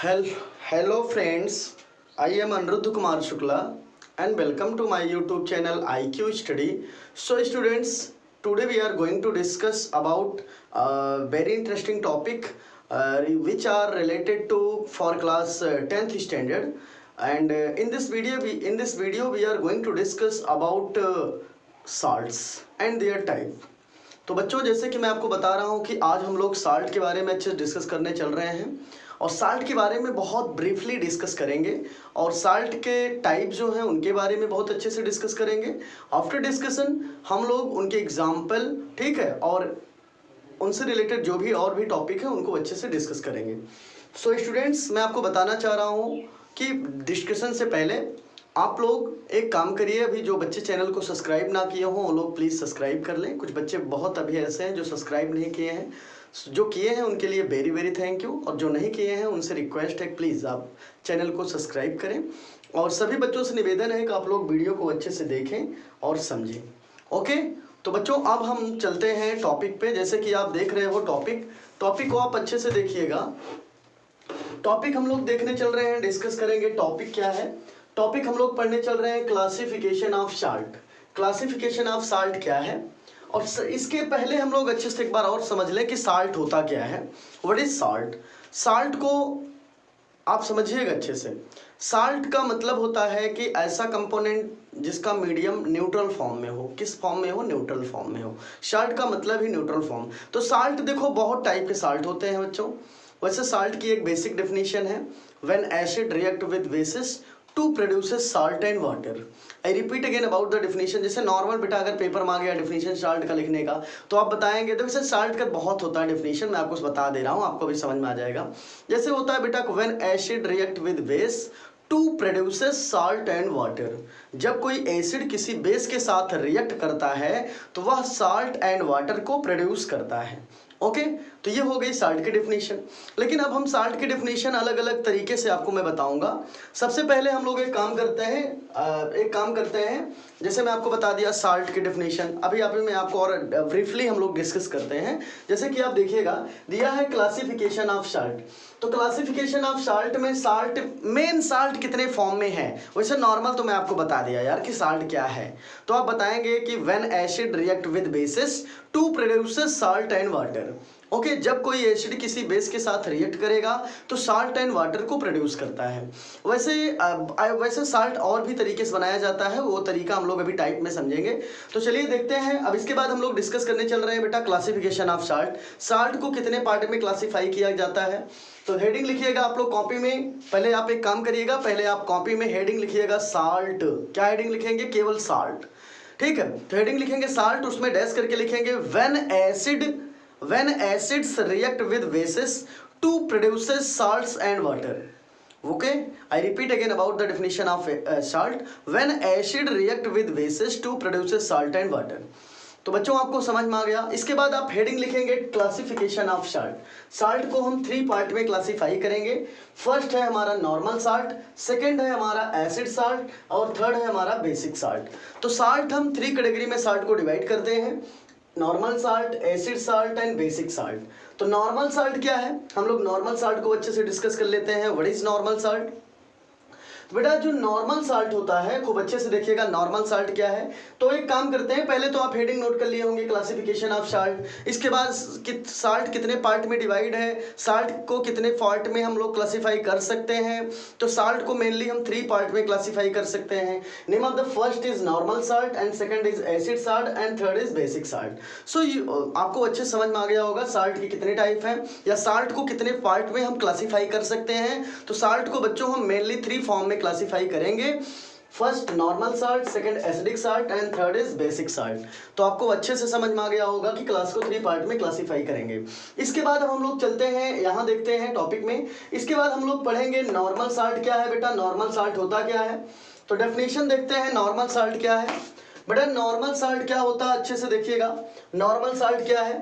Hel- Hello friends, I am Anuruddha Kumar Shukla and welcome to my YouTube channel IQ Study. So students, today we are going to discuss about a very interesting topic which are related to for class 10th standard. And in this video we are going to discuss about salts and their type. तो बच्चों, जैसे कि मैं आपको बता रहा हूँ कि आज हम लोग साल्ट के बारे में अच्छे से डिस्कस करने चल रहे हैं और साल्ट के बारे में बहुत ब्रीफली डिस्कस करेंगे और साल्ट के टाइप जो हैं उनके बारे में बहुत अच्छे से डिस्कस करेंगे। आफ्टर डिस्कशन हम लोग उनके एग्जाम्पल, ठीक है, और उनसे रिलेटेड जो भी और भी टॉपिक है उनको अच्छे से डिस्कस करेंगे। सो स्टूडेंट्स, मैं आपको बताना चाह रहा हूँ कि डिस्कशन से पहले आप लोग एक काम करिए, अभी जो बच्चे चैनल को सब्सक्राइब ना किए हों वो लोग प्लीज़ सब्सक्राइब कर लें। कुछ बच्चे बहुत अभी ऐसे हैं जो सब्सक्राइब नहीं किए हैं, जो किए हैं उनके लिए वेरी वेरी थैंक यू, और जो नहीं किए हैं उनसे रिक्वेस्ट है प्लीज़ आप चैनल को सब्सक्राइब करें। और सभी बच्चों से निवेदन है कि आप लोग वीडियो को अच्छे से देखें और समझें। ओके, तो बच्चों अब हम चलते हैं टॉपिक पे। जैसे कि आप देख रहे हो टॉपिक को आप अच्छे से देखिएगा। टॉपिक हम लोग देखने चल रहे हैं, डिस्कस करेंगे टॉपिक क्या है। टॉपिक हम लोग पढ़ने चल रहे हैं classification of salt. Classification of salt क्या है, और इसके पहले हम लोग अच्छे से एक बार और समझ लें कि साल्ट होता क्या है। What is salt? साल्ट को आप समझिएगा अच्छे से। साल्ट का मतलब होता है कि ऐसा कंपोनेंट जिसका मीडियम न्यूट्रल फॉर्म में हो। किस फॉर्म में हो? न्यूट्रल फॉर्म में हो। साल्ट का मतलब ही न्यूट्रल फॉर्म। तो साल्ट देखो, बहुत टाइप के साल्ट होते हैं बच्चों। वैसे साल्ट की एक बेसिक डेफिनेशन है, when acid react with basis to produces salt and water. I repeat again about the definition. जैसे नॉर्मल बेटा अगर पेपर मांगे या डेफिनेशन साल्ट का लिखने का तो आप बताएंगे, तो वैसे साल्ट का बहुत होता है डेफिनेशन, मैं आपको बता दे रहा हूँ, आपको भी समझ में आ जाएगा। जैसे होता है बेटा, when acid react with base to produces salt and water. जब कोई एसिड किसी बेस के साथ रिएक्ट करता है तो वह साल्ट एंड वाटर को प्रोड्यूस करता है। ओके, तो ये हो गई साल्ट की डेफिनेशन। लेकिन अब हम साल्ट की डेफिनेशन अलग अलग तरीके से आपको मैं बताऊंगा। सबसे पहले हम लोग एक काम करते हैं, जैसे मैं आपको बता दिया साल्ट की डेफिनेशन। अभी मैं आपको और ब्रीफली हम लोग डिस्कस करते हैं। जैसे कि आप देखिएगा, दिया है क्लासिफिकेशन ऑफ साल्ट। तो क्लासिफिकेशन ऑफ साल्ट में साल्ट, मेन साल्ट कितने फॉर्म में है। वैसे नॉर्मल तो मैं आपको बता दिया यार कि साल्ट क्या है। तो आप बताएंगे कि when acid react with basis to produces salt and water. Okay, जब कोई एसिड किसी बेस के साथ रिएक्ट करेगा तो साल्ट एंड वाटर को प्रोड्यूस करता है। वैसे साल्ट और भी तरीके से बनाया जाता है, वो तरीका हम लोग अभी टाइप में समझेंगे। तो चलिए देखते हैं। अब इसके बाद हम लोग डिस्कस करने चल रहे हैं बेटा क्लासिफिकेशन ऑफ साल्ट। साल्ट को कितने पार्ट में क्लासीफाई किया जाता है। तो हेडिंग लिखिएगा आप लोग कॉपी में। पहले आप एक काम करिएगा, पहले आप कॉपी में हेडिंग लिखिएगा साल्ट। क्या हेडिंग लिखेंगे? केवल साल्ट, ठीक है। तो हेडिंग लिखेंगे साल्ट, उसमें डैश करके लिखेंगे when acids react with bases to produces salts and water. Okay, I repeat again about the definition of salt. When acid react with bases to produces salt and water. तो बच्चों आपको समझ में आ गया। इसके बाद आप हेडिंग लिखेंगे क्लासिफिकेशन ऑफ साल्ट। साल्ट को हम 3 पार्ट में क्लासीफाई करेंगे। फर्स्ट है हमारा नॉर्मल साल्ट, सेकंड है हमारा एसिड साल्ट, और थर्ड है हमारा बेसिक साल्ट। तो साल्ट हम 3 कैटेगरी में साल्ट को डिवाइड करते हैं, normal salt, acid salt and basic salt. तो नॉर्मल साल्ट क्या है, हम लोग नॉर्मल साल्ट को अच्छे से डिस्कस कर लेते हैं। What is normal salt? तो बेटा जो नॉर्मल साल्ट होता है, खूब अच्छे से देखिएगा नॉर्मल साल्ट क्या है। तो एक काम करते हैं, पहले तो आप हेडिंग नोट कर लिए होंगे क्लासिफिकेशन ऑफ साल्ट। इसके बाद साल्ट कितने पार्ट में डिवाइड है, साल्ट को कितने पार्ट में हम लोग क्लासीफाई कर सकते हैं। तो साल्ट को मेनली हम 3 पार्ट में क्लासीफाई कर सकते हैं। Name of the first is normal salt and second is acid salt and third is basic salt. So आपको अच्छे समझ में आ गया होगा साल्ट के कितने टाइप हैं या साल्ट को कितने पार्ट में हम क्लासीफाई कर सकते हैं। तो साल्ट को बच्चों हम मेनली 3 फॉर्म में क्लासीफाई करेंगे। First normal salt, second acidic salt and third is basic salt. तो आपको अच्छे से समझ में आ गया होगा कि क्लास को 3 पार्ट में क्लासीफाई करेंगे। इसके बाद अब हम लोग चलते हैं, यहाँ देखते हैं टॉपिक में। इसके बाद हम लोग पढ़ेंगे नॉर्मल साल्ट क्या है बेटा, नॉर्मल साल्ट होता क्या है। तो डेफिनेशन देखते हैं नॉर्मल साल्ट क्या है। बेटा नॉर्मल साल्ट क्या होता है, अच्छे से देखिएगा। नॉर्मल साल्ट क्या है?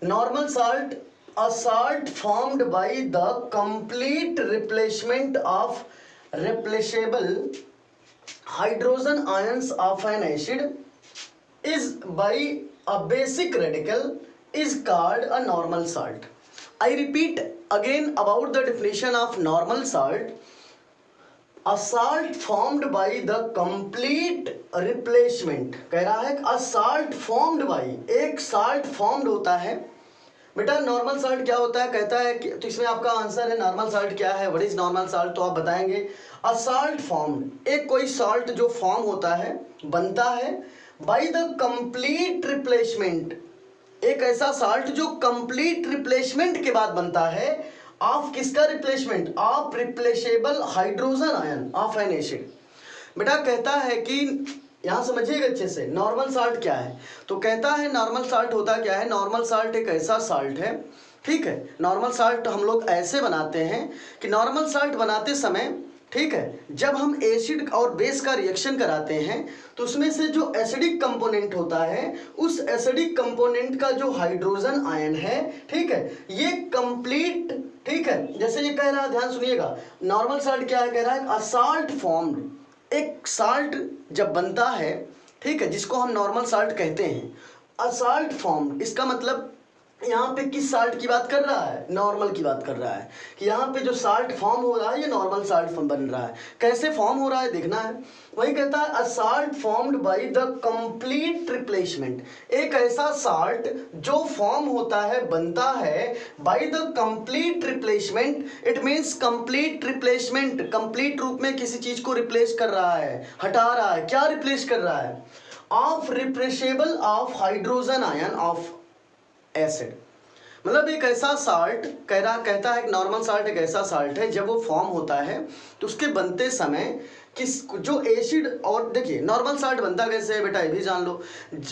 Normal salt a salt formed by the complete replacement of replaceable hydrogen ions of an acid is by a basic radical is called a normal salt. I repeat again about the definition of normal salt. A salt formed by the complete replacement, कह रहा है a salt formed by, एक salt formed होता है। बेटा normal salt क्या होता है, कहता है कि, तो इसमें आपका आंसर है नॉर्मल साल्ट क्या है, व्हाट इज नॉर्मल साल्ट, तो आप बताएंगे अ साल्ट फॉर्म्ड, एक कोई साल्ट जो फॉर्म होता है, बनता है बाय द कंप्लीट रिप्लेसमेंट, एक ऐसा साल्ट जो कंप्लीट रिप्लेसमेंट के बाद बनता है ऑफ किसका replacement, of replaceable hydrogen ion of N acid. बेटा कहता है कि यहाँ समझिएगा अच्छे से नॉर्मल साल्ट क्या है, तो कहता है नॉर्मल साल्ट होता क्या है, नॉर्मल साल्ट एक ऐसा साल्ट है, ठीक है, नॉर्मल साल्ट हम लोग ऐसे बनाते हैं कि नॉर्मल साल्ट बनाते समय, ठीक है, जब हम एसिड और बेस का रिएक्शन कराते हैं तो उसमें से जो एसिडिक कंपोनेंट होता है, उस एसिडिक कंपोनेंट का जो हाइड्रोजन आयन है, ठीक है, ये कंप्लीट, ठीक है, जैसे ये कह रहा है, ध्यान सुनिएगा, नॉर्मल साल्ट क्या है, कह रहा है अ साल्ट फॉर्म्ड, एक साल्ट जब बनता है, ठीक है, जिसको हम नॉर्मल साल्ट कहते हैं, अ साल्ट फॉर्म्ड, इसका मतलब यहाँ पे किस साल्ट की बात कर रहा है, नॉर्मल की बात कर रहा है, कि यहाँ पे जो साल्ट फॉर्म हो रहा है ये नॉर्मल साल्ट बन रहा है। कैसे फॉर्म हो रहा है देखना है, वही कहता है a salt formed by the complete replacement, एक ऐसा साल्ट जो फॉर्म होता है, बनता है by the complete replacement, it means complete replacement, complete रूप में किसी चीज को रिप्लेस कर रहा है, हटा रहा है, क्या रिप्लेस कर रहा है, of replaceable of hydrogen ion of acid. मतलब एक ऐसा साल्ट कहता है नॉर्मल साल्ट एक ऐसा साल्ट है जब वो फॉर्म होता है तो उसके बनते समय किस जो एसिड, और देखिए नॉर्मल साल्ट बनता कैसे है बेटा, ये भी जान लो,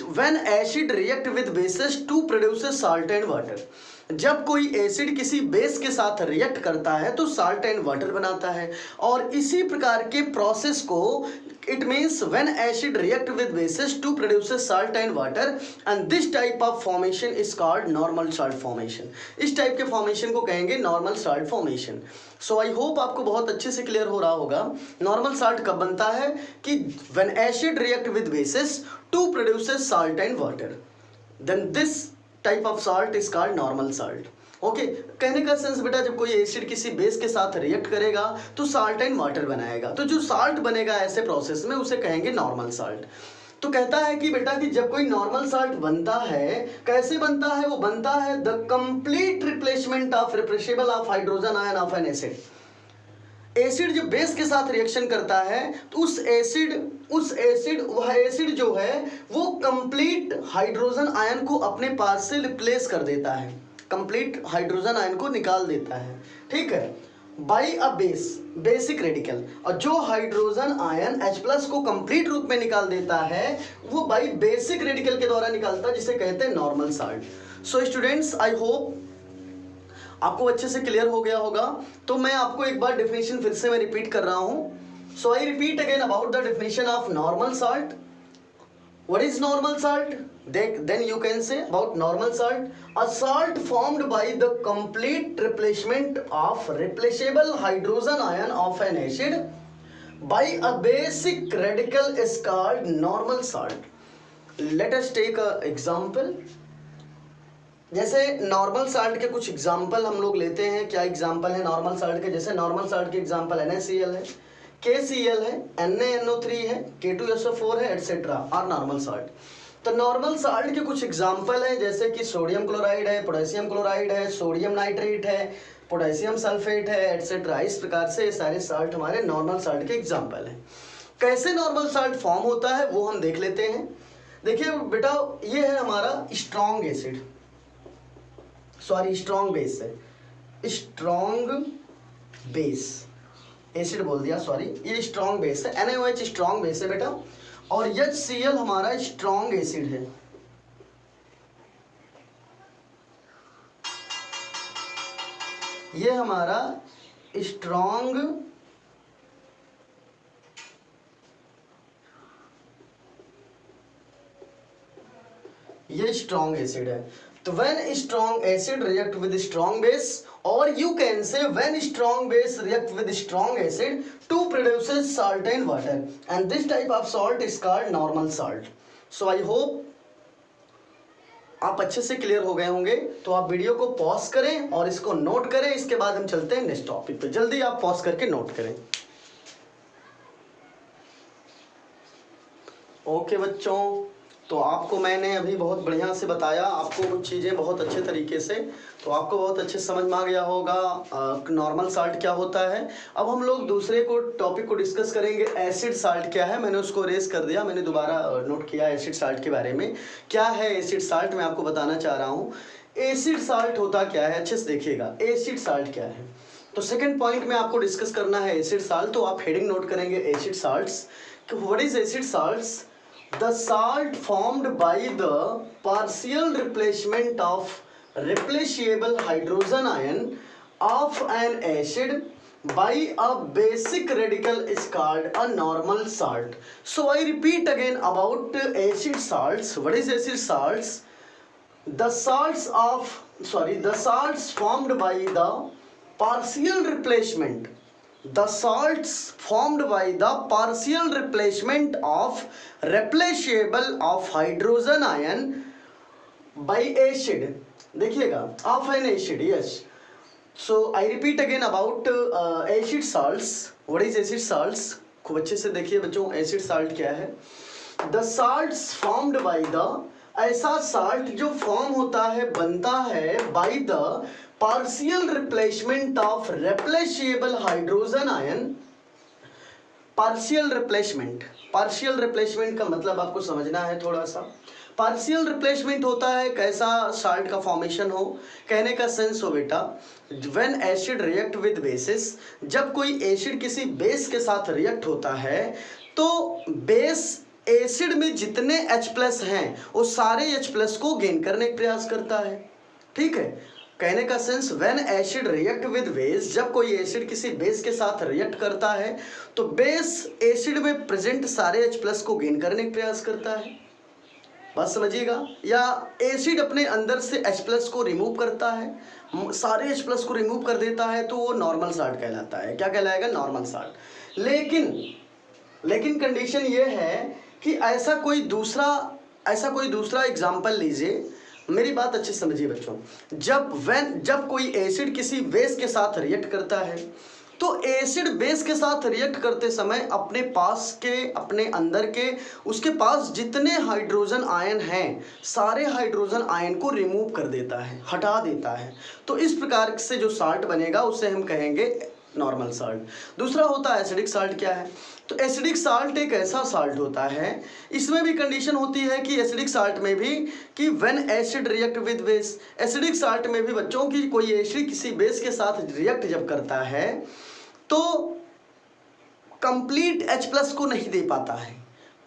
when acid react with basis to produces salt and water, जब कोई एसिड किसी बेस के साथ रिएक्ट करता है तो साल्ट एंड वाटर बनाता है, और इसी प्रकार के प्रोसेस को it means when acid react with bases to produce salt and water, and this type of formation is called normal salt formation, इस टाइप के फॉर्मेशन को कहेंगे normal salt formation. So I hope आपको बहुत अच्छे से clear हो रहा होगा नॉर्मल साल्ट कब बनता है, कि when acid react with bases to produce salt and water, then this type of salt is called normal salt। Okay, कहने का सेंस बेटा जब कोई एसिड किसी बेस के साथ रिएक्ट करेगा तो साल्ट एंड वाटर बनाएगा, तो जो साल्ट बनेगा ऐसे प्रोसेस में उसे कहेंगे नॉर्मल साल्ट। तो कहता है कि बेटा कि जब कोई नॉर्मल साल्ट बनता है, कैसे बनता है, वो बनता है the complete replacement of replaceable of hydrogen ion of N acid. Acid जब बेस के साथ रिएक्शन करता है तो वह एसिड जो है वो कंप्लीट हाइड्रोजन आयन को अपने पास से रिप्लेस कर देता है, कंप्लीट हाइड्रोजन आयन को निकाल देता है, ठीक है, बाय अ बेसिक रेडिकल, और जो हाइड्रोजन आयन H+ को कंप्लीट रूप में निकाल देता है वो बाय बेसिक रेडिकल के द्वारा निकालता है, जिसे कहते हैं normal salt. So students I hope आपको अच्छे से क्लियर हो गया होगा। तो मैं आपको एक बार डेफिनेशन फिर से मैं रिपीट कर रहा हूं। So I repeat again about the definition of normal salt. What is normal salt? Then you can say about normal salt, a salt formed by the complete replacement of replaceable hydrogen ion of an acid by a basic radical is called normal salt. Let us take a example. जैसे normal salt के कुछ example हम लोग लेते हैं। क्या example है normal salt के? जैसे नॉर्मल साल्ट के एग्जाम्पल NaCl है, KCl है, NaNO3 है, K2SO4 है, एटसेट्रा आर नॉर्मल साल्ट। तो नॉर्मल साल्ट के कुछ एग्जाम्पल है जैसे कि सोडियम क्लोराइड है, पोटेशियम क्लोराइड है, सोडियम नाइट्रेट है, पोटेशियम सल्फेट है, एटसेट्रा। इस प्रकार से सारे साल्ट हमारे नॉर्मल साल्ट के एग्जाम्पल हैं। कैसे नॉर्मल साल्ट फॉर्म होता है वो हम देख लेते हैं। देखिए बेटा, ये है हमारा strong acid, sorry strong base है, स्ट्रॉन्ग बेस एसिड बोल दिया, सॉरी, ये स्ट्रॉन्ग बेस है। NaOH स्ट्रॉन्ग बेस है बेटा, और HCl हमारा स्ट्रॉन्ग एसिड है। ये हमारा स्ट्रॉन्ग एसिड है। तो when strong acid react with strong base, or you can say when strong base react with strong acid to produces salt and water, and this type of salt is called normal salt. So I hope आप अच्छे से clear हो गए होंगे। तो आप video को pause करें और इसको नोट करें, इसके बाद हम चलते हैं नेक्स्ट टॉपिक पे। जल्दी आप पॉज करके नोट करें। ओके बच्चों, तो आपको मैंने अभी बहुत बढ़िया से बताया, आपको कुछ चीज़ें बहुत अच्छे तरीके से, तो आपको बहुत अच्छे समझ में आ गया होगा नॉर्मल साल्ट क्या होता है। अब हम लोग दूसरे टॉपिक को डिस्कस करेंगे, एसिड साल्ट क्या है। मैंने उसको रेस कर दिया, मैंने दोबारा नोट किया एसिड साल्ट के बारे में। क्या है एसिड साल्ट, मैं आपको बताना चाह रहा हूँ। एसिड साल्ट होता क्या है, अच्छे से देखिएगा एसिड साल्ट क्या है। तो सेकेंड पॉइंट में आपको डिस्कस करना है एसिड साल्ट, तो आप हेडिंग नोट करेंगे acid salts. What is acid salts? The salt formed by the partial replacement of replaceable hydrogen ion of an acid by a basic radical is called a normal salt. So I repeat again about acid salts. What is acid salts? The salts formed by the partial replacement. The salts formed by the partial replacement of replaceable of hydrogen ion by acid. देखिएगा, of an acid, yes. So I repeat again about acid salts. What is acid salts? खूब अच्छे से देखिए बच्चों, acid salt क्या है। The salts formed by the, ऐसा salt जो फॉर्म होता है, बनता है by the partial replacement of replaceable hydrogen ion. Partial replacement का मतलब आपको समझना है थोड़ा सा। पार्शियल रिप्लेसमेंट होता है कैसा साल्ट का फॉर्मेशन हो, कहने का सेंस हो बेटा, when acid react with basis, जब कोई एसिड किसी बेस के साथ रिएक्ट होता है तो बेस एसिड में जितने H+ हैं वो सारे H+ को गेन करने का प्रयास करता है। ठीक है, कहने का sense, when acid react with base, जब कोई एसिड किसी बेस के साथ रिएक्ट करता है तो बेस एसिड में प्रेजेंट सारे H+ को गेन करने का प्रयास करता है। बात समझिएगा। या एसिड अपने अंदर से H+ को रिमूव करता है, सारे H+ को रिमूव कर देता है, तो वो नॉर्मल साल्ट कहलाता है। क्या कहलाएगा? Normal salt. लेकिन कंडीशन ये है कि ऐसा कोई दूसरा एग्जाम्पल लीजिए, मेरी बात अच्छे समझिए बच्चों। जब कोई एसिड किसी बेस के साथ रिएक्ट करता है तो एसिड बेस के साथ रिएक्ट करते समय अपने अंदर के उसके पास जितने हाइड्रोजन आयन हैं सारे हाइड्रोजन आयन को रिमूव कर देता है, हटा देता है। तो इस प्रकार से जो साल्ट बनेगा उसे हम कहेंगे नॉर्मल साल्ट। दूसरा होता है एसिडिक साल्ट। क्या है? तो एसिडिक साल्ट एक ऐसा साल्ट होता है, इसमें भी कंडीशन होती है कि एसिडिक साल्ट में भी कि when acid react with base, acidic salt में भी बच्चों की कोई एसिड किसी बेस के साथ रिएक्ट जब करता है तो कंप्लीट H+ को नहीं दे पाता है।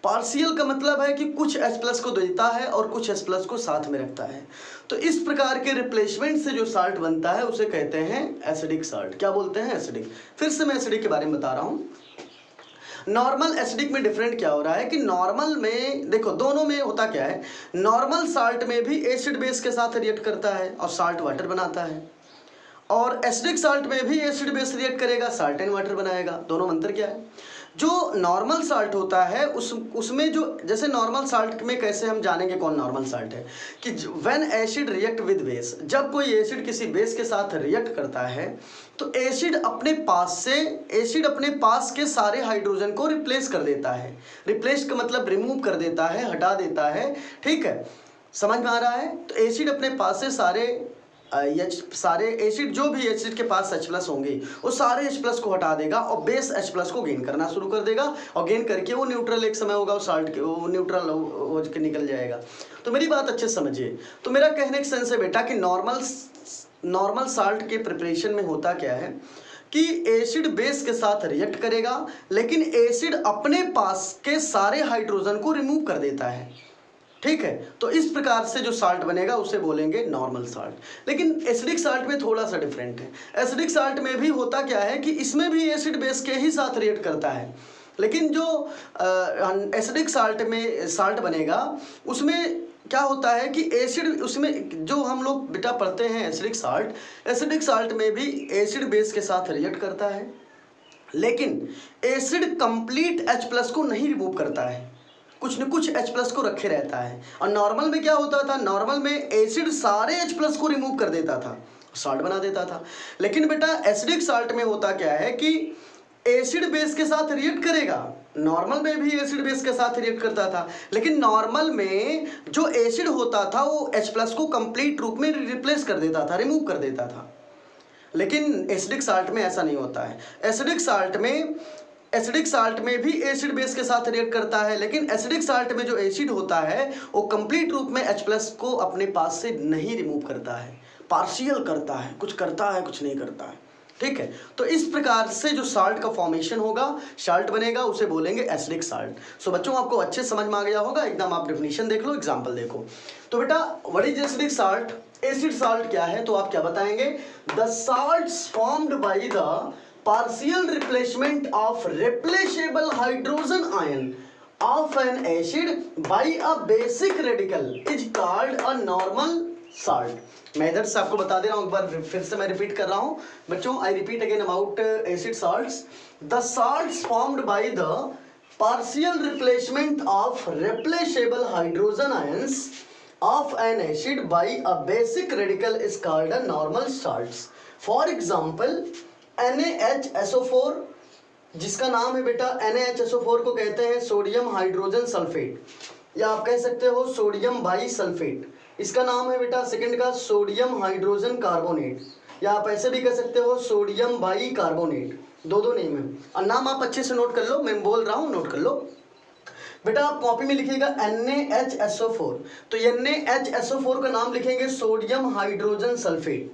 पार्शियल का मतलब है कि कुछ H+ को देता है और कुछ H+ को साथ में रखता है। तो इस प्रकार के रिप्लेसमेंट से जो साल्ट बनता है उसे कहते हैं एसिडिक साल्ट। क्या बोलते हैं? एसिडिक। फिर से मैं एसिडिक के बारे में बता रहा हूँ। नॉर्मल एसिडिक में डिफरेंट क्या हो रहा है कि नॉर्मल में देखो, दोनों में होता क्या है, नॉर्मल साल्ट में भी एसिड बेस के साथ रिएक्ट करता है और साल्ट वाटर बनाता है, और एसिडिक साल्ट में भी एसिड बेस रिएक्ट करेगा, साल्ट एंड वाटर बनाएगा। दोनों में अंतर क्या है? जो नॉर्मल साल्ट होता है उसमें जो, जैसे नॉर्मल साल्ट में कैसे हम जानेंगे कौन नॉर्मल साल्ट है, कि when acid react with base, जब कोई एसिड किसी बेस के साथ रिएक्ट करता है तो एसिड अपने पास के सारे हाइड्रोजन को रिप्लेस कर देता है। रिप्लेस का मतलब रिमूव कर देता है, हटा देता है। ठीक है, समझ में आ रहा है? तो एसिड अपने पास से सारे एसिड, जो भी एसिड के पास H+ होंगे वो सारे H+ को हटा देगा और बेस H+ को गेन करना शुरू कर देगा, और गेन करके वो न्यूट्रल एक समय होगा, वो न्यूट्रल हो के निकल जाएगा। तो मेरी बात अच्छे से समझिए। तो मेरा कहने का सेंस है बेटा कि नॉर्मल साल्ट के प्रिपरेशन में होता क्या है कि एसिड बेस के साथ रिएक्ट करेगा, लेकिन एसिड अपने पास के सारे हाइड्रोजन को रिमूव कर देता है। ठीक है, तो इस प्रकार से जो साल्ट बनेगा उसे बोलेंगे नॉर्मल साल्ट। लेकिन एसिडिक साल्ट में थोड़ा सा डिफरेंट है। एसिडिक साल्ट में भी होता क्या है कि इसमें भी एसिड बेस के ही साथ रिएक्ट करता है, लेकिन जो एसिडिक साल्ट में साल्ट बनेगा उसमें क्या होता है कि एसिड, उसमें जो हम लोग बेटा पढ़ते हैं एसिडिक साल्ट में भी एसिड बेस के साथ रिएक्ट करता है, लेकिन एसिड कंप्लीट H+ को नहीं रिमूव करता है। कुछ न कुछ H प्लस को रखे रहता है। और नॉर्मल में क्या होता था, नॉर्मल में एसिड सारे H प्लस को रिमूव कर देता था, साल्ट बना देता था। लेकिन बेटा एसिडिक साल्ट में होता क्या है कि एसिड बेस के साथ रिएक्ट करेगा, नॉर्मल में भी एसिड बेस के साथ रिएक्ट करता था, लेकिन नॉर्मल में जो एसिड होता था वो H प्लस को कंप्लीट रूप में रिप्लेस कर देता था, रिमूव कर देता था। लेकिन एसिडिक साल्ट में ऐसा नहीं होता है। एसिडिक साल्ट में भी एसिड बेस के साथ रिएक्ट करता है, लेकिन एसिडिक साल्ट में जो एसिड होता है वो कंप्लीट रूप में H प्लस को अपने पास से नहीं रिमूव करता है, पार्शियल करता है, कुछ नहीं करता है। ठीक है, तो इस प्रकार से जो साल्ट का फॉर्मेशन होगा, साल्ट बनेगा, उसे बोलेंगे एसिडिक साल्ट। सो बच्चों आपको अच्छे समझ में आ गया होगा, एकदम आप डेफिनेशन देख लो, एग्जांपल देखो। तो बेटा what is acidic salt, acid salt क्या है, तो आप क्या बताएंगे, the salts formed by the partial replacement of replaceable hydrogen ion of N acid by a basic radical is called a normal salt. मैं इधर से आपको बता दे रहा हूं, एक बार फिर से मैं रिपीट कर रहा हूं बच्चों, आई repeat again about acid salts. The salts formed by the partial replacement of replaceable hydrogen ions of an acid by a basic radical is called a normal salts. For example, NaHSO4, जिसका नाम है बेटा NaHSO4 को कहते हैं sodium hydrogen sulphate, या आप कह सकते हो सोडियम बाई सल्फेट। इसका नाम है बेटा सेकंड का सोडियम हाइड्रोजन कार्बोनेट, या आप ऐसे भी कह सकते हो सोडियम बाई कार्बोनेट। दो नेम है, और नाम आप अच्छे से नोट कर लो, मैं बोल रहा हूँ नोट कर लो बेटा। आप कॉपी में लिखिएगा NaHSO4, तो NaHSO4 का नाम लिखेंगे सोडियम हाइड्रोजन सल्फेट,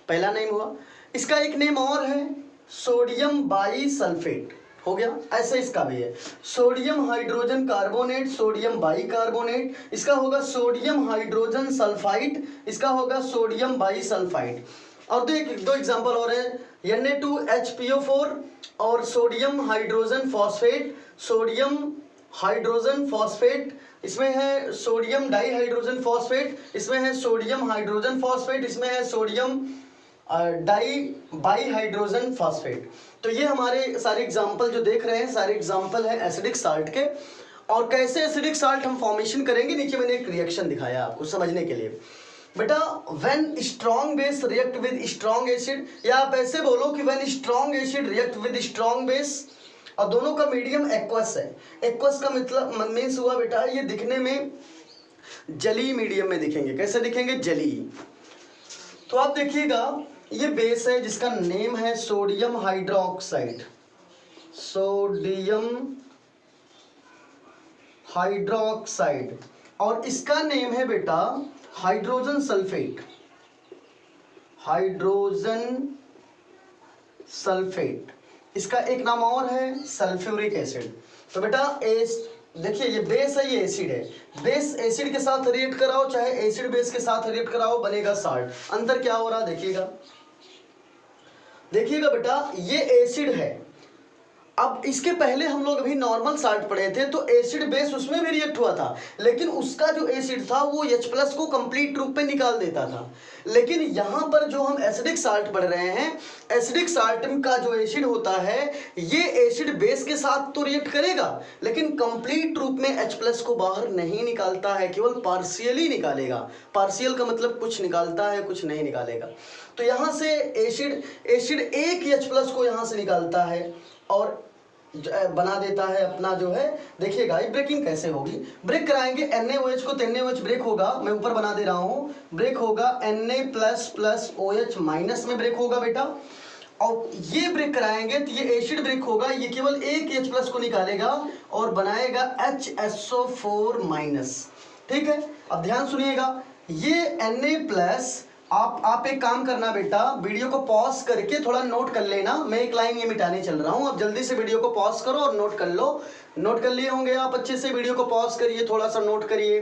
पहला नेम हुआ। इसका एक नेम और है सोडियम बाई सल्फेट, हो गया। ऐसे इसका भी है sodium hydrogen carbonate, sodium by carbonate, इसका होगा सोडियम हाइड्रोजन सल्फाइड, इसका होगा सोडियम बाई सल्फाइड। और दो एग्जांपल और है Na2HPO4 और sodium hydrogen phosphate, sodium hydrogen phosphate, इसमें है सोडियम डाई हाइड्रोजन फॉस्फेट, इसमें है सोडियम हाइड्रोजन फॉस्फेट, इसमें है sodium di bi hydrogen phosphate. तो ये हमारे सारे एग्जांपल जो देख रहे हैं, सारे एग्जांपल है एसिडिक साल्ट के। और कैसे एसिडिक साल्ट हम फॉर्मेशन करेंगे, नीचे मैंने एक रिएक्शन दिखाया आपको समझने के लिए बेटा। When strong base react with strong acid, या आप ऐसे बोलो कि when strong acid react with strong base, और दोनों का मीडियम एक्वस है। एक्वस का मतलब मीन्स हुआ बेटा ये दिखने में जली मीडियम में दिखेंगे। कैसे दिखेंगे, जली। तो आप देखिएगा ये बेस है जिसका नेम है सोडियम हाइड्रोक्साइड, सोडियम हाइड्रोक्साइड, और इसका नेम है बेटा हाइड्रोजन सल्फेट, हाइड्रोजन सल्फेट। इसका एक नाम और है सल्फ्यूरिक एसिड। तो बेटा देखिए ये बेस है, ये एसिड है, बेस एसिड के साथ रिएक्ट कराओ, चाहे एसिड बेस के साथ रिएक्ट कराओ, बनेगा साल्ट। अंतर क्या हो रहा है देखिएगा बेटा, ये एसिड है। अब इसके पहले हम लोग अभी नॉर्मल साल्ट पढ़े थे, तो एसिड बेस उसमें भी रिएक्ट हुआ था, लेकिन उसका जो एसिड था वो H प्लस को कंप्लीट रूप में निकाल देता था। लेकिन यहाँ पर जो हम एसिडिक साल्ट पढ़ रहे हैं, एसिडिक साल्ट का जो एसिड होता है ये एसिड बेस के साथ तो रिएक्ट करेगा, लेकिन कंप्लीट रूप में H प्लस को बाहर नहीं निकालता है, केवल पार्शियली निकालेगा। पार्शियल का मतलब कुछ निकालता है, कुछ नहीं निकालेगा। तो यहाँ से एसिड एक H प्लस को यहाँ से निकालता है और बना देता है अपना जो है। देखिएगा ये ब्रेकिंग कैसे होगी, ब्रेक कराएंगे NaOH को, तो NaOH ब्रेक होगा, मैं ऊपर बना दे रहा हूँ, ब्रेक होगा Na प्लस OH माइनस में ब्रेक होगा बेटा। और ये ब्रेक कराएंगे तो ये एसिड ब्रेक होगा, ये केवल एक H प्लस को निकालेगा और बनाएगा HSO4 माइनस। ठीक है, अब ध्यान सुनिएगा, ये Na प्लस, आप एक काम करना बेटा, वीडियो को पॉज करके थोड़ा नोट कर लेना। मैं एक लाइन ये मिटाने चल रहा हूँ, अब जल्दी से वीडियो को पॉज करो और नोट कर लो। नोट कर लिए होंगे आप अच्छे से, वीडियो को पॉज करिए, थोड़ा सा नोट करिए,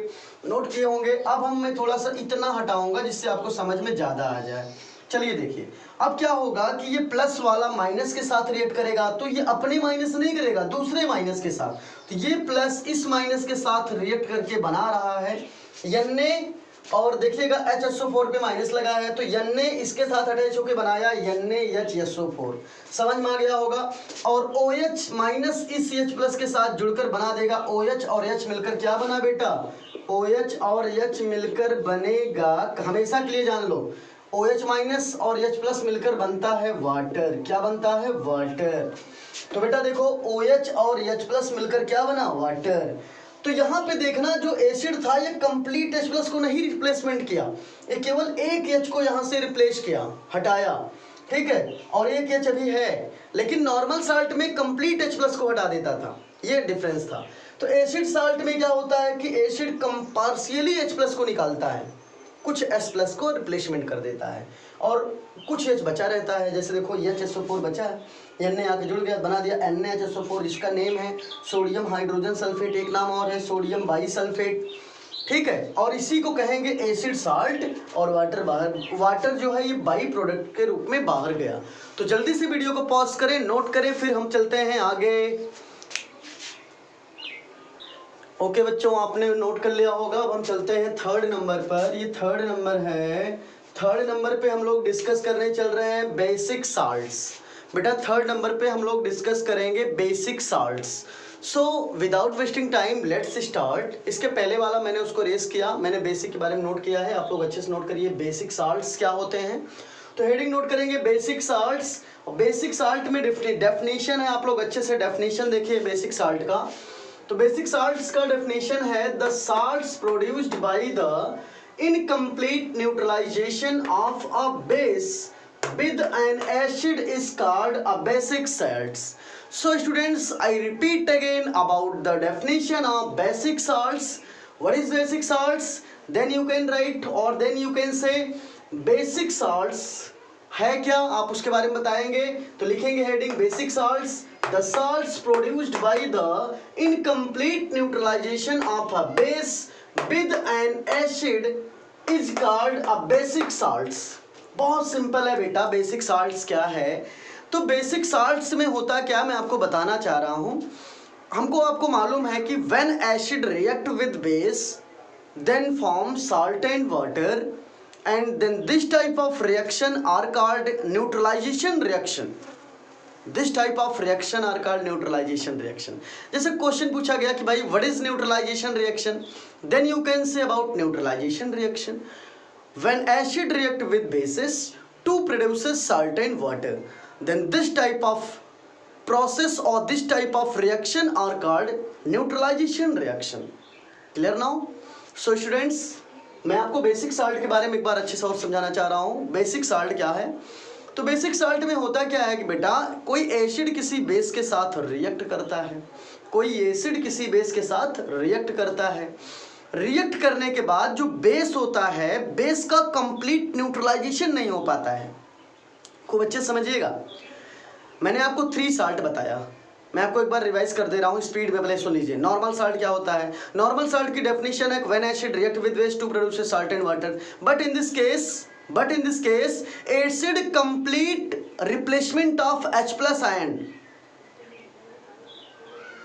नोट किए होंगे। अब मैं थोड़ा सा इतना हटाऊंगा जिससे आपको समझ में ज़्यादा आ जाए। चलिए देखिए, अब क्या होगा कि ये प्लस वाला माइनस के साथ रिएक्ट करेगा, तो ये अपने माइनस नहीं करेगा, दूसरे माइनस के साथ। तो ये प्लस इस माइनस के साथ रिएक्ट करके बना रहा है Na और देखिएगा HSO4 पे माइनस लगा है, तो N ने इसके साथ अटैच होकर बनाया NaHSO4, समझ में आ गया होगा। और OH माइनस इस CH प्लस के साथ जुड़कर बना देगा OH, और H मिलकर क्या बना बेटा, OH और H मिलकर बनेगा, हमेशा के लिए जान लो, OH माइनस और H प्लस मिलकर बनता है वाटर। क्या बनता है, वाटर। तो बेटा देखो OH और H प्लस मिलकर क्या बना, वाटर। तो यहाँ पे देखना जो एसिड था ये कंप्लीट H प्लस को नहीं रिप्लेसमेंट किया, ये केवल एक H को यहाँ से रिप्लेस किया, हटाया, ठीक है, और एक H अभी है, लेकिन नॉर्मल साल्ट में कंप्लीट H प्लस को हटा देता था, ये डिफरेंस था। तो एसिड साल्ट में क्या होता है कि एसिड पार्शियली H प्लस को निकालता है, कुछ H प्लस को रिप्लेसमेंट कर देता है, और कुछ H बचा रहता है। जैसे देखो HSO4 बचा है, N ने आके जुड़ गया, बना दिया NaHSO4, इसका नेम है सोडियम हाइड्रोजन सल्फेट, एक नाम और है सोडियम बाईसल्फेट, ठीक है। और इसी को कहेंगे एसिड साल्ट, और वाटर जो है ये बाई प्रोडक्ट के रूप में बाहर गया। तो जल्दी से वीडियो को पॉज करें, नोट करें, फिर हम चलते हैं आगे। ओके बच्चों, आपने नोट कर लिया होगा। अब हम चलते हैं थर्ड नंबर पर। ये थर्ड नंबर है, थर्ड नंबर पे हम लोग डिस्कस करने चल रहे हैं बेसिक साल्ट्स। बेटा थर्ड नंबर पे हम लोग डिस्कस करेंगे basic salts. So without wasting time let's start. इसके पहले वाला मैंने उसको रेस किया, मैंने बेसिक के बारे में नोट किया है, आप लोग अच्छे से नोट करिए बेसिक साल्ट्स क्या होते हैं। तो हेडिंग नोट करेंगे बेसिक साल्ट्स। बेसिक साल्ट में डेफिनेशन है, आप लोग अच्छे से डेफिनेशन देखिए बेसिक साल्ट का। तो बेसिक साल्ट्स का डेफिनेशन है the salts produced by the incomplete neutralisation of a base with an acid is called a basic salts. So students, I repeat again about the definition of basic salts. What is basic salts? Then you can write or then you can say basic salts है क्या, आप उसके बारे में बताएंगे। तो लिखेंगे heading basic salts, the salts produced by the incomplete neutralisation of a base with an acid is called a basic salts. बहुत सिंपल है बेटा, बेसिक साल्ट्स क्या है। तो बेसिक साल्ट्स में होता क्या, मैं आपको बताना चाह रहा हूँ। आपको मालूम है कि when acid react with base then form salt and water, and then this type of reaction are called neutralisation reaction. This type of reaction are called neutralisation reaction. जैसे क्वेश्चन पूछा गया कि भाई what is neutralisation reaction, then you can say about neutralisation reaction when acid react with bases to produces salt and water, then this type of process or this type of reaction are called neutralization reaction. Clear now? So students, मैं आपको basic salt के बारे में एक बार अच्छे से और समझाना चाह रहा हूँ। बेसिक साल्ट क्या है, तो बेसिक साल्ट में होता क्या है कि बेटा कोई एसिड किसी बेस के साथ रिएक्ट करता है, कोई एसिड किसी बेस के साथ रिएक्ट करता है। रिएक्ट करने के बाद जो बेस होता है, बेस का कंप्लीट न्यूट्रलाइजेशन नहीं हो पाता है। खूब अच्छे से समझिएगा, मैंने आपको 3 साल्ट बताया, मैं आपको एक बार रिवाइज कर दे रहा हूँ, स्पीड में पहले सुन लीजिए। नॉर्मल साल्ट क्या होता है, नॉर्मल साल्ट की डेफिनेशन है when acid react with base to produce salt and water, but in this case acid complete replacement of H plus ion.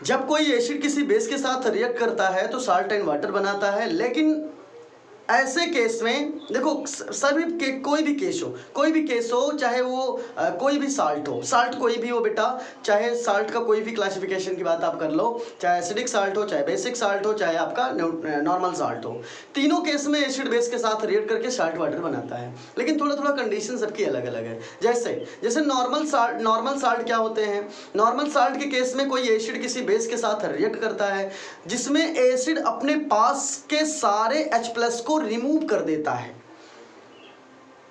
जब कोई एसिड किसी बेस के साथ रिएक्ट करता है तो साल्ट एंड वाटर बनाता है, लेकिन ऐसे केस में देखो सभी के कोई भी केस हो, चाहे वो कोई भी साल्ट हो, साल्ट कोई भी हो बेटा, चाहे साल्ट का कोई भी क्लासिफिकेशन की बात आप कर लो, चाहे एसिडिक साल्ट हो, चाहे बेसिक साल्ट हो, चाहे आपका नॉर्मल साल्ट हो, तीनों केस में एसिड बेस के साथ रिएक्ट करके साल्ट वाटर बनाता है। लेकिन थोड़ा थोड़ा कंडीशन सबकी अलग अलग है। जैसे नॉर्मल साल्ट क्या होते हैं, नॉर्मल साल्ट के केस में कोई एसिड किसी बेस के साथ रिएक्ट करता है जिसमें एसिड अपने पास के सारे H प्लस को रिमूव कर देता है।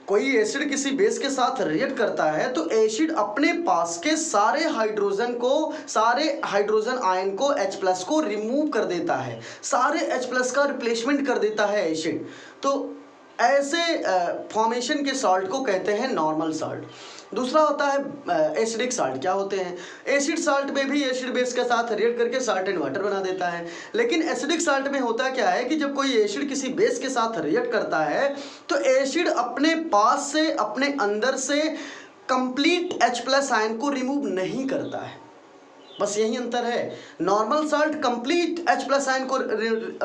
कोई एसिड किसी बेस के साथ रिएक्ट करता है तो एसिड अपने पास के सारे हाइड्रोजन आयन को H प्लस को रिमूव कर देता है, सारे H प्लस का रिप्लेसमेंट कर देता है एसिड। तो ऐसे फॉर्मेशन के साल्ट को कहते हैं नॉर्मल साल्ट। दूसरा होता है एसिडिक साल्ट। क्या होते हैं, एसिड साल्ट में भी एसिड बेस के साथ रिएक्ट करके साल्ट एंड वाटर बना देता है। लेकिन एसिडिक साल्ट में होता क्या है कि जब कोई एसिड किसी बेस के साथ रिएक्ट करता है तो एसिड अपने पास से, अपने अंदर से कंप्लीट H प्लस आयन को रिमूव नहीं करता है। बस यही अंतर है। Normal salt complete H plus ion को,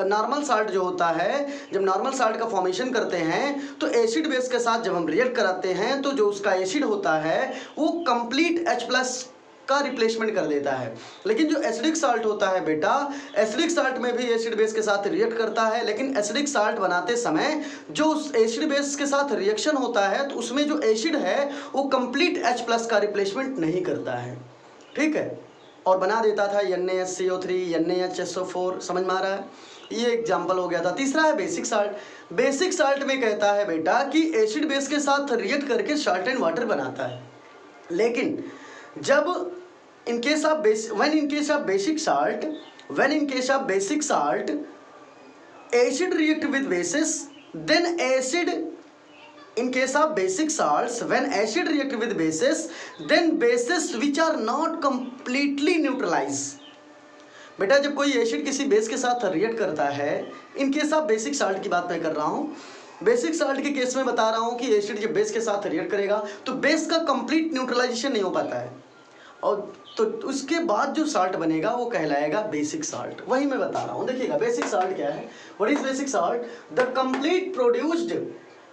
नॉर्मल साल्ट जो होता है, जब नॉर्मल साल्ट का फॉर्मेशन करते हैं तो एसिड बेस के साथ जब हम रिएक्ट कराते हैं तो जो उसका एसिड होता है वो कंप्लीट H प्लस का रिप्लेसमेंट कर देता है। लेकिन जो एसिडिक साल्ट होता है बेटा, एसिडिक साल्ट में भी एसिड बेस के साथ रिएक्ट करता है, लेकिन एसिडिक साल्ट बनाते समय जो उस एसिड बेस के साथ रिएक्शन होता है तो उसमें जो एसिड है वो कंप्लीट H प्लस का रिप्लेसमेंट नहीं करता है, ठीक है, और बना देता था NaCO3 NaHSO4। समझ में आ रहा है? ये एग्जाम्पल हो गया था। तीसरा है बेसिक साल्ट। बेसिक साल्ट में कहता है बेटा कि एसिड बेस के साथ रिएक्ट करके सॉल्ट एंड वाटर बनाता है, लेकिन जब in case of basic salt, when in case of basic salt acid react with bases, then acid, in case of basic salts, when acid react with bases, then bases which are not completely neutralized। बेटा जब कोई acid किसी base के साथ react करता है, in case of basic salt की बात मैं कर रहा हूँ, बेसिक साल्ट के केस में बता रहा हूँ कि एसिड जब बेस के साथ रिएक्ट करेगा तो बेस का कंप्लीट न्यूट्रलाइजेशन नहीं हो पाता है, और तो उसके बाद जो साल्ट बनेगा वो कहलाएगा बेसिक साल्ट। वही मैं बता रहा हूँ। देखिएगा बेसिक साल्ट क्या है। What is basic salt? The complete produced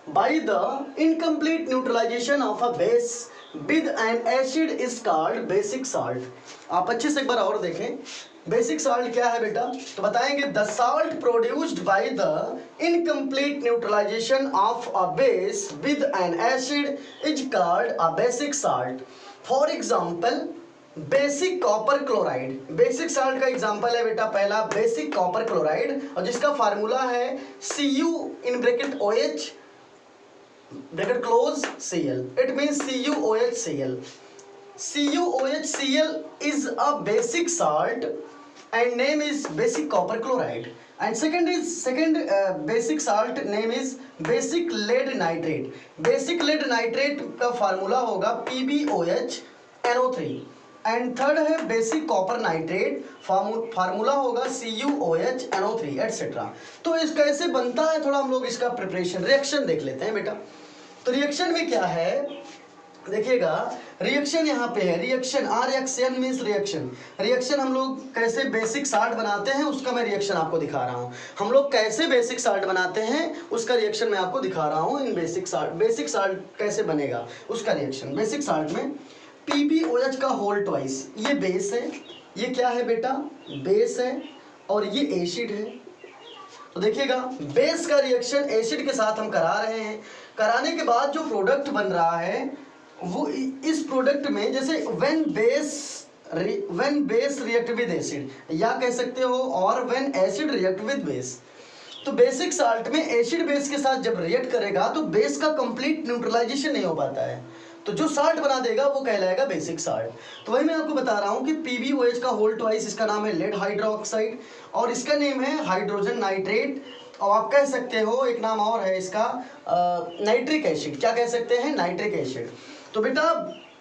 by the incomplete neutralisation of a base with an acid is called basic salt. आप अच्छे से एक बार और देखें, बेसिक साल्ट क्या है बेटा, तो बताएंगे the salt produced by the incomplete neutralisation of a base with an acid is called a basic salt. For example basic copper chloride. Basic salt का एग्जांपल है बेटा पहला बेसिक कॉपर क्लोराइड, और जिसका फार्मूला है Cu in bracket OH bracket close Cl, it means CuOHCl। CuOHCl is a basic salt and name is basic copper chloride, and second basic salt name is basic lead nitrate। basic lead nitrate का formula होगा PbOH NO3, and third है basic copper nitrate, formula होगा CuOH NO3 etcetera. तो इस कैसे बनता है, थोड़ा हम लोग इसका प्रिपरेशन रिएक्शन देख लेते हैं बेटा। तो रिएक्शन में क्या है देखिएगा, रिएक्शन यहाँ पे है, reaction RxN means reaction. Reaction हम लोग कैसे बेसिक साल्ट बनाते हैं उसका मैं रिएक्शन आपको दिखा रहा हूँ। हम लोग कैसे बेसिक साल्ट बनाते हैं उसका रिएक्शन मैं आपको दिखा रहा हूँ। इन बेसिक साल्ट कैसे बनेगा उसका रिएक्शन। बेसिक साल्ट में PbOH का होल ट्वाइस, ये बेस है, ये क्या है बेटा बेस है, और ये एसिड है। तो देखिएगा बेस का रिएक्शन एसिड के साथ हम करा रहे हैं, कराने के बाद जो प्रोडक्ट बन रहा है वो इस प्रोडक्ट में जैसे when base react with acid, या कह सकते हो और when acid react with base. तो बेसिक साल्ट में एसिड बेस के साथ जब रिएक्ट करेगा तो बेस का कंप्लीट न्यूट्रलाइजेशन नहीं हो पाता है, तो जो साल्ट बना देगा वो कहलाएगा बेसिक साल्ट। तो वही मैं आपको बता रहा हूँ कि PbOH का होल ट्वाइस, इसका नाम है लेड हाइड्रोक्साइड और इसका नेम है हाइड्रोजन नाइट्रेट, और आप कह सकते हो एक नाम और है इसका नाइट्रिक एसिड। क्या कह सकते हैं? Nitric acid. तो बेटा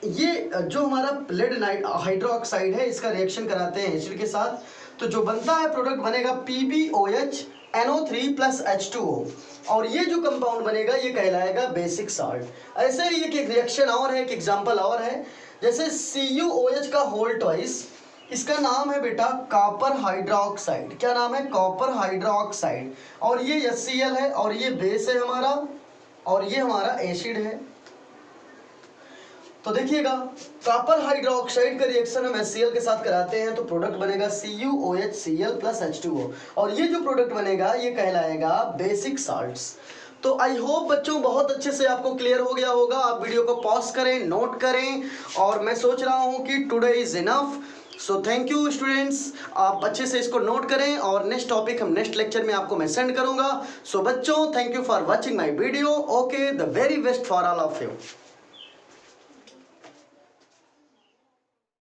ये जो हमारा लेड हाइड्रोक्साइड है इसका रिएक्शन कराते हैं एसिड के साथ, तो जो बनता है प्रोडक्ट बनेगा PbOH NO3 प्लस H2O, और ये जो कंपाउंड बनेगा ये कहलाएगा बेसिक साल्ट। ऐसे ही एक रिएक्शन और है, एक एग्जांपल और है, जैसे CuOH का होल ट्वाइस, इसका नाम है बेटा कॉपर हाइड्रोक्साइड। क्या नाम है? कॉपर हाइड्रोक्साइड, और ये HCl है, और ये बेस है हमारा, और ये हमारा एसिड है। तो देखिएगा कॉपर हाइड्रोक्साइड का रिएक्शन हम HCl के साथ कराते हैं तो प्रोडक्ट बनेगा CuOHCl प्लस H2O, और ये जो प्रोडक्ट बनेगा ये कहलाएगा बेसिक साल्ट्स। तो आई होप बच्चों बहुत अच्छे से आपको क्लियर हो गया होगा। आप वीडियो को पॉज करें, नोट करें, और मैं सोच रहा हूँ कि today is enough. So thank you students, आप अच्छे से इसको नोट करें, और नेक्स्ट टॉपिक हम नेक्स्ट लेक्चर में आपको मैं सेंड करूँगा। सो बच्चों thank you for watching my video. Okay, the very best for all of you.